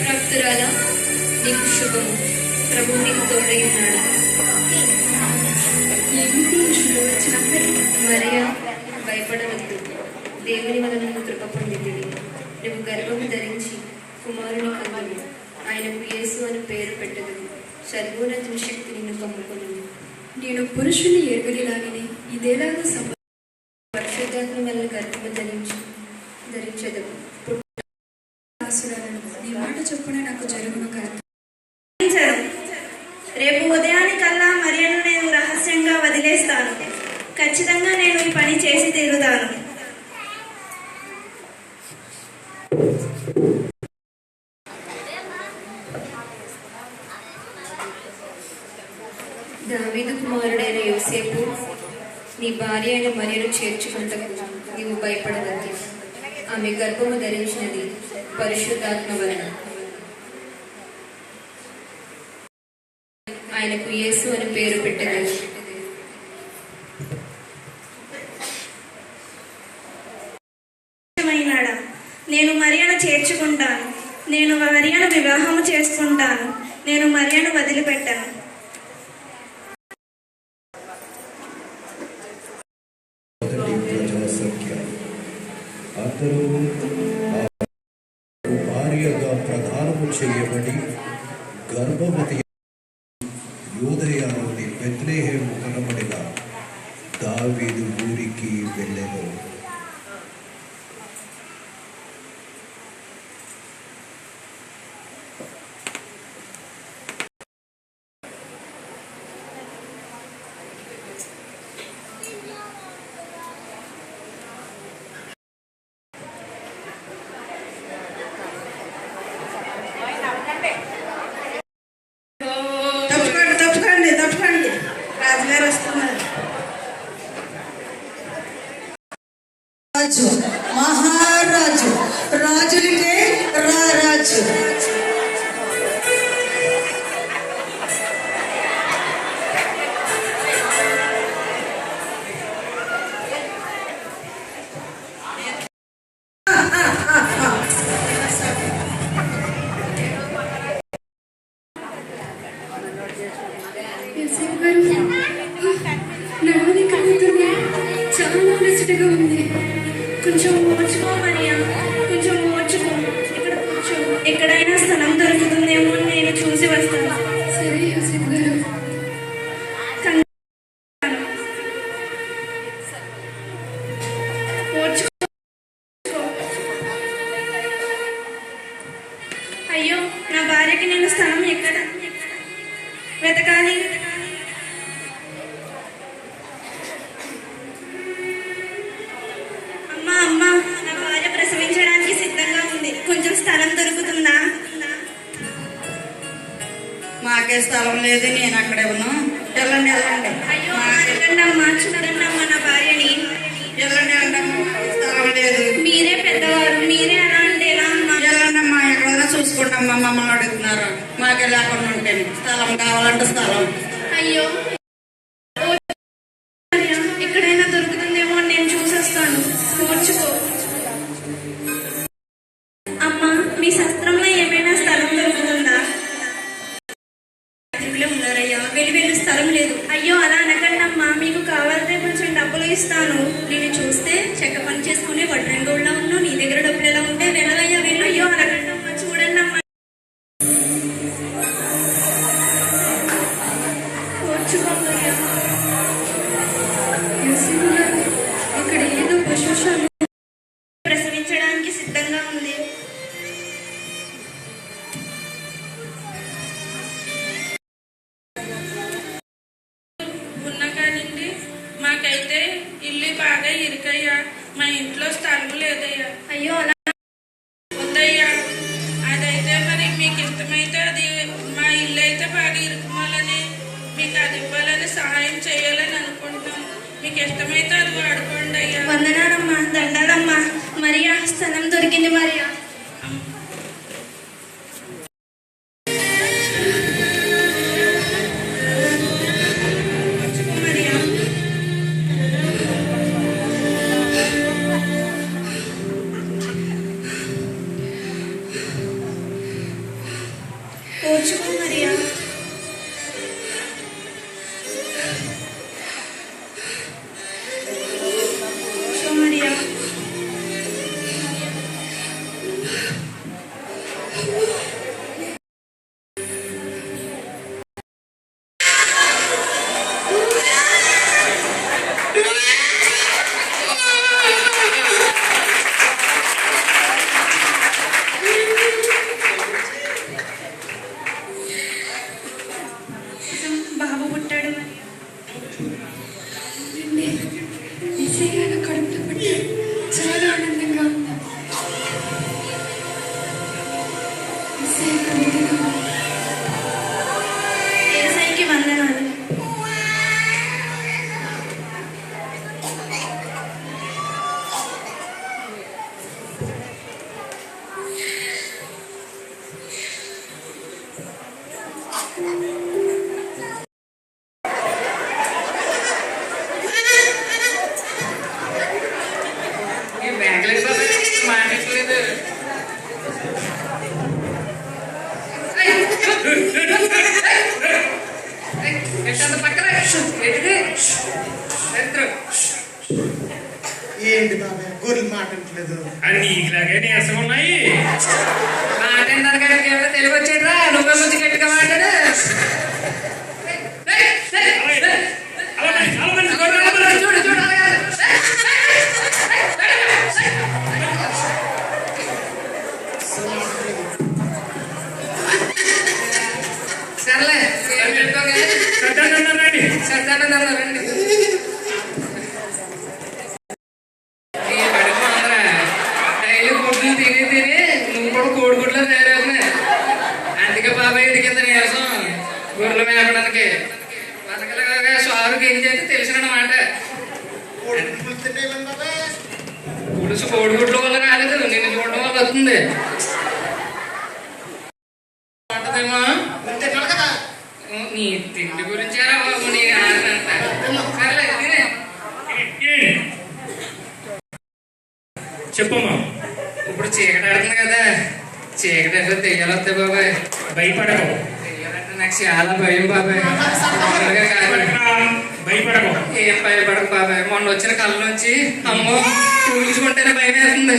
ప్రాప్తురాలా, నీకు శుభము, ప్రభు నీకు తోడై ఉన్నాడు. మరియా, భయపడవద్దు, దేవుని వలన నువ్వు కృప పొందితివి. నువ్వు గర్భము ధరించి కుమారుని కనుగొను, ఆయనకు యేసు అని పేరు పెట్టదు. సర్వోన్నతుని శక్తి నిన్ను కమ్ముకొను. నేను పురుషుని ఎరుగునిలాగని ఇదేలాగా పరిశుద్ధాత్మ వలన గర్భము ధరించదు. నీ మాట చొప్పున నాకు జరుగును కాదు. రేపు ఉదయానికల్లా మరియను నేను రహస్యంగా వదిలేస్తాను. ఖచ్చితంగా నేను ఈ పని చేసి తీరుతాను. దావీదు కుమారుడైన యోసేపు, నీ భార్య అయిన మరియను చేర్చుకుంటకు నీవు భయపడవద్దు. ఆమె గర్భము ధరించినది పరిశుద్ధాత్మ వలన. ఆయనకు యేసు అని పేరు పెట్టలేదు. నేను మరియను చేర్చుకుంటాను. నేను మరియను వివాహము చేసుకుంటాను. నేను మరియను వదిలిపెట్టాను. భార్యగా ప్రధానము చేయబడి గర్భవతి యూదయలోని బెత్లెహేము కనబడిన దావీదు ఊరికి వెళ్ళెను. తప్పకండి, రాజుగారు వస్తున్నారు. రాజు, మహారాజు, రాజులకే రారాజు. చాలా అలసటగా ఉంది. కొంచెం ఓర్చుకో మరియా, కొంచెం ఓర్చుకో. ఇక్కడ కూర్చో. ఎక్కడైనా స్థలం దొరుకుతుందేమో నేను చూసి వస్తాను. సరే యోసేపు గారు. ఓర్చుకో. అయ్యో, నా భార్యకి నేను స్థలం ఎక్కడ వెతకాలి? అమ్మా, నా భార్య ప్రసవించడానికి సిద్ధంగా ఉంది. కొంచెం స్థలం దొరుకుతుందా? మాకే స్థలం లేదు, నేను అక్కడే ఉన్నాను. వెళ్ళండి. అయ్యో, అనకండి అమ్మా, చూడండి అమ్మా నా భార్యని. వెళ్ళండి, స్థలం లేదు. మీరే పెద్దవారు, మీరే అలా అంటే ఎలా అమ్మా? వెళ్ళండమ్మా, ఎక్కడైనా చూసుకుంటామ్మా. మమ్మల్ని అడుగుతున్నారు. మాకే లేకుండా ఉంటే స్థలం కావాలంటే స్థలం. అయ్యో, ఎక్కడైనా దొరుకుతుందేమో నేను చూసేస్తాను. ఓర్చుకో. అమ్మా, మీ శాస్త్రంలో ఏమైనా స్థలం దొరుకుతుందా? ఉన్నారయ్యా, వెళ్ళు, స్థలం లేదు. అయ్యో, అలా అనకండి అమ్మా. మీకు కావాలంటే కొంచెం డబ్బులు ఇస్తాను. నేను చూస్తే చెక్క పని చేసుకుని వడ్రంగోళ్ళ ఉన్నావు. నీ దగ్గర డబ్బులు ఎలా ఉంటే వెళ్ళవయ్యా, వెళ్ళు. అయ్యో, అనకండి అమ్మా, చూడండి అమ్మా. ఓర్చుకోమయ్యా. యోసేపు గారు, ఇక్కడ ఏదో పశుశాల ప్రసవించడానికి సిద్ధంగా ఉంది. ఉన్నకానండి, మాకైతే ఇల్లు బాగా ఇరుకయ్యా. మా ఇంట్లో స్థలం లేదయ్యా. అయ్యో, అలా వద్దయ్యా. అదైతే మరి మీకు ఇష్టమైతే అది, మా ఇల్లు అయితే బాగా ఇరుకుమాలని మీకు అది ఇవ్వాలని సహాయం చేయాలని అనుకుంటున్నాం. మీకు ఇష్టమైతే అది వాడుకోండి అయ్యా. వందనాలమ్మా, దండాలమ్మా. మరియా, స్థలం దొరికింది మరియా. మరియా, ఓర్చుకో మరియా. ఓర్చుకో మరియా. బాబు పుట్టాడు మరియా. అవునండి, యేసయ్య నా కడుపులో పుట్టాడు. చాలా ఆనందంగా ఉంది. యేసయ్య కడుపులో యేసయ్యకి వందనాలు. ఏంటి బాబాయ్ గొర్రెలు మాట్లాడట్లేదు? అన్ని ఇలాగే నీరసంగా ఉన్నాయి. మాట తెలుగు వచ్చేట్రా నువ్వే ముందు గట్టిగా మాట్లాడు. చూడు చూడు సర్లే రండి. సర్దానండి డైలీ గుడ్లు తిని తిని నువ్వు కూడా కోడిగుడ్లో తయారవుతున్నాయి. అందుకే బాబాయ్ కింద నీరసం గొర్రెలు మేపడానికి బతకలుగా స్వారుకి ఏం చేస్తే తెలిసినమాట. కోడిగుడ్లు తినేమని బాబాయ్? పులుసు కోడిగుడ్ల వల్ల రాలేదు, నిన్ను చూడడం వల్ల వస్తుంది. ఉంటదేమో నువ్వు తిన్నావు కదా? నీ తిండి గురించారా బాబు నీ ఆనందంట. సర్లే తినే. చెప్పమ్మా. ఇప్పుడు చీకటి ఆడుతుంది కదా, చీకటి అంటే దెయ్యాలు వస్తాయి బాబాయ్. భయపడకు. దెయ్యాలంటే నాకు చాలా భయం బాబాయ్. మామూలుగా కాదు. భయపడకు. ఏం భయపడకు బాబాయ్. మొన్న వచ్చిన కళ్ళ నుంచి అమ్మో ఊహించుకుంటేనే భయం వేస్తుంది.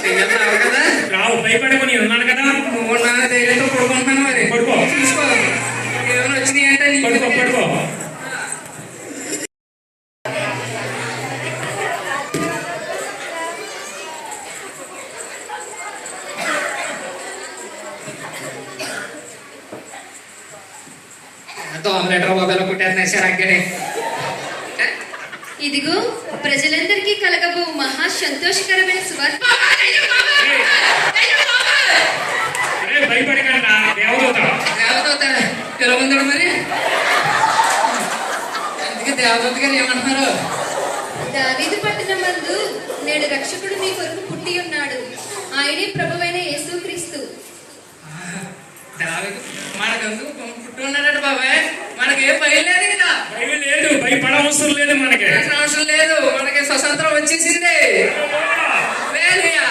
దెయ్యాలు రావు కదా. రావు, భయపడకు, నేను ఉన్నాను కదా. నువ్వు నా ధైర్యంతో పడుకుంటున్నాను. మరి పడుకో. చూసుకో ఏమైనా వచ్చినాయి అంటే పడుకో పడుకో. దోమలెటర్ బాబాయ్లో కుట్టేస్తున్నాయి సార్ అగ్గనే. ఇదిగో ప్రజలందరికీ కలగబో మహా సంతోషకరమైన సువార్త. భయపడకండి, దేవదూత. దేవదూత ఎలా ఉందాడు మరి? అందుకే దేవదూత గారు ఏమంటున్నారు? దావీదు పట్టణమందు నేడు రక్షకుడు మీ కొరకు పుట్టి ఉన్నాడు, ఆయనే ప్రభువైన యేసుక్రీస్తు. మనకందుకు పుట్టి ఉన్నాడట బాబాయ్. మనకేం భయం లేదు కదా. భయం లేదు, భయపడవసరం లేదు. మనకి అవసరం లేదు, మనకి స్వతంత్రం వచ్చేసింది. హల్లెలూయా.